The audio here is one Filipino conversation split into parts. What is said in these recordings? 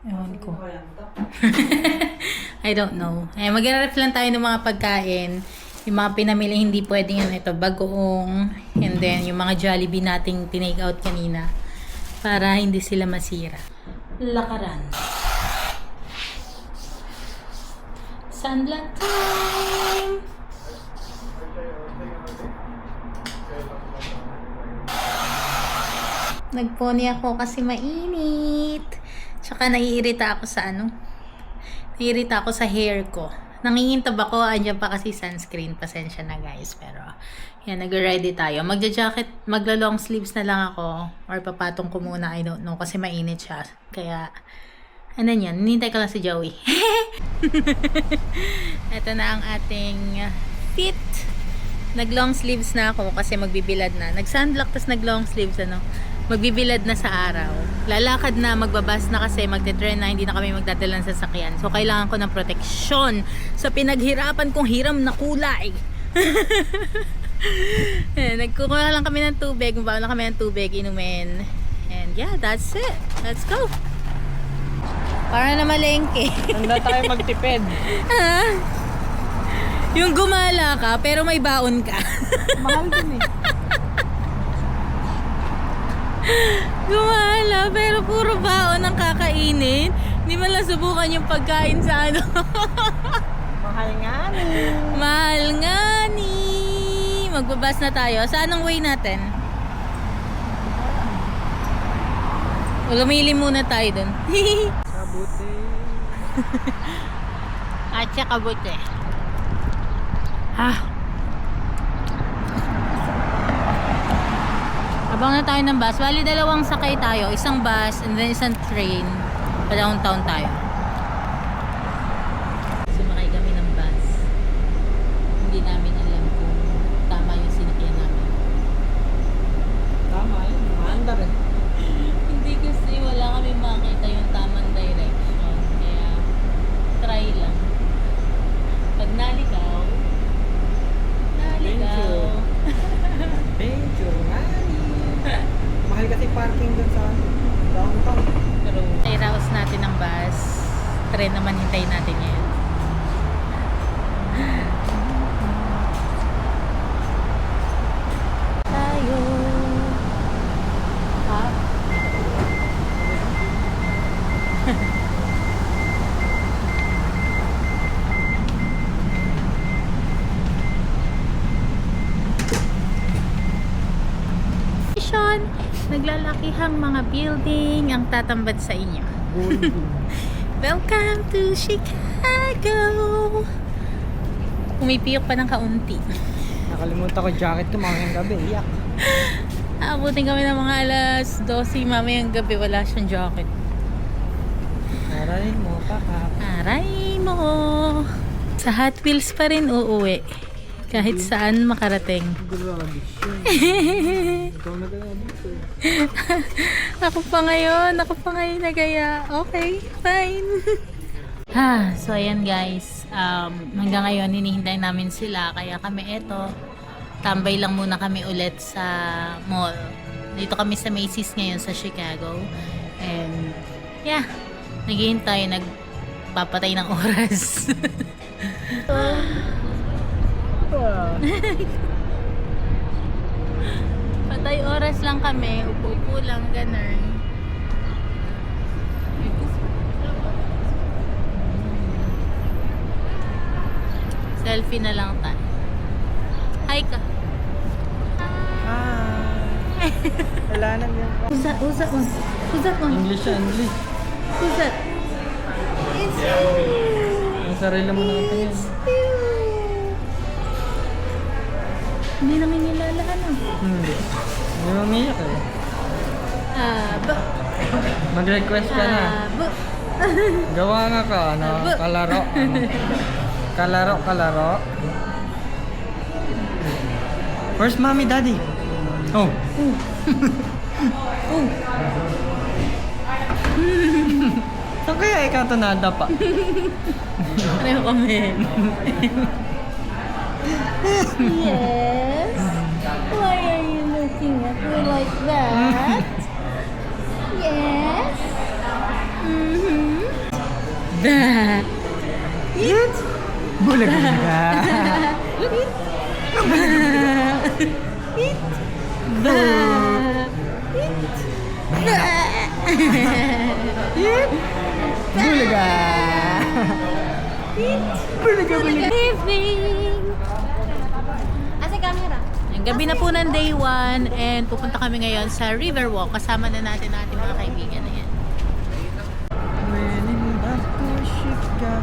Ewan ko. I don't know. Mag-ref lang tayo ng mga pagkain. Yung mga pinamili hindi pwedeng yun. Ito, bagoong. And then, yung mga Jollibee nating tinake out kanina. Para hindi sila masira. Lakaran. Sunblock time! Nagpony ako kasi mainit. Tsaka naiirita ako sa naiirita ako sa hair ko. Nangingintab ako, andyan pa kasi sunscreen. Pasensya na guys. Pero, yan, nag-ready tayo. Magja-jacket, magla-long sleeves na lang ako. Or papatong ko muna, I don't know. Kasi mainit siya. Kaya, ano yan, ninintay ko lang si Joey. Ito na ang ating fit. Nag-long sleeves na ako kasi magbibilad na. Nag-sunblock, tas nag-long sleeves, magbibilad na sa araw. Lalakad na, magbabas na kasi, magte-tren na, hindi na kami magdadala ng sasakyan. So, kailangan ko ng proteksyon sa pinaghirapan kong hiram na kulay. Nagkukuha lang kami ng tubig, mabawa na kami ng tubig, inumin. And yeah, that's it. Let's go. Para na malengke. Handa tayo magtipid. Yung gumala ka, pero may baon ka. Mahal din eh. Gumala, pero puro baon ang kakainin. Hindi man lang subukan yung pagkain sa Mahal nga ni. Mahal nga ni. Magbabas na tayo. Saan ang way natin? O, lumili muna tayo dun. Kabuti. At siya kabuti. Abang na tayo ng bus. Bali, dalawang sakay tayo. Isang bus and then isang train. Pa downtown tayo. Sumakay kami ng bus. Hindi namin alam kung tama yung sinakyan namin. Tama yun. Maanda rin. Hindi kasi wala kami makita yung tamang direction. Kaya, try lang. Pag naligaw, Benjo nga ni. Mahal kasi parking dun sa downtown. pero, raos natin ang bus. Tren naman hintayin natin yan. Tayo. Ha? Naglalakihang mga building ang tatambad sa inyo. Welcome to Chicago! Pumipiyok pa ng kaunti. Nakalimutan ko jacket ko mamayang gabi. Iyak. Abutin kami ng mga alas 12 mamayang gabi. Wala siyang jacket. Aray mo, kakap. Aray mo! Sa Hot Wheels pa rin uuwi. Kahit saan makarating. Grabe siya. Ikaw na kaya dito. Ako pa ngayon nagaya. Okay, fine. So ayan guys. Hanggang ngayon hinihintay namin sila. Kaya kami tambay lang muna kami ulit sa mall. Dito kami sa Macy's ngayon sa Chicago. And yeah, naghihintay, nagpapatay ng oras. Patay oras lang kami, upo-upo lang, ganun. Selfie na lang tayo. Hi ka. Hi. Wala na yan. Who's that one? English siya, English. Who's that? It's you. Ang sarili mo na tingin. It's you. Hindi namin nilala Hindi. Hindi mo umiyak eh. Mag-request ka na. Gawa nga ka, kalaro. Kalaro. Where's mommy, daddy? Oh. Saan kaya ikaw ito nadapa? Pareho kami. Yes. Why are you looking at me like that? Yes. Ba. It. Bulaga. It. Ba. It. Ba. It. Bulaga. Bulaga, bulaga. Evening. Asa camera? Ang gabi na po ng day 1 and pupunta kami ngayon sa Riverwalk. Kasama na natin ang ating mga kaibigan na yan. When in love to shika.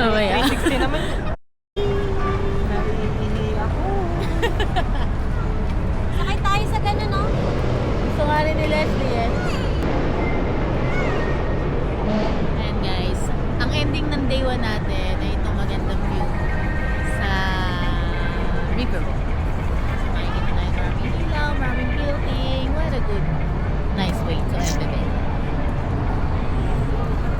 Mamaya. 360 naman. Narinig ako. Sakay tayo sa gano'n, no? Gusto nga rin ni Leslie eh. Ayan guys, ang ending ng day 1 natin ay itong magandang view sa Riverwalk. So makikita na yung maraming ilaw, maraming building. What a good, nice way to end the day.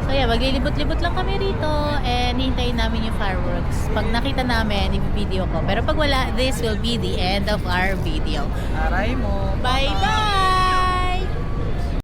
So yeah, maglilibot-libot lang kami rito and hintayin namin yung fireworks. Pag nakita namin, i-video ko. Pero pag wala, this will be the end of our video. Aray mo. Bye-bye!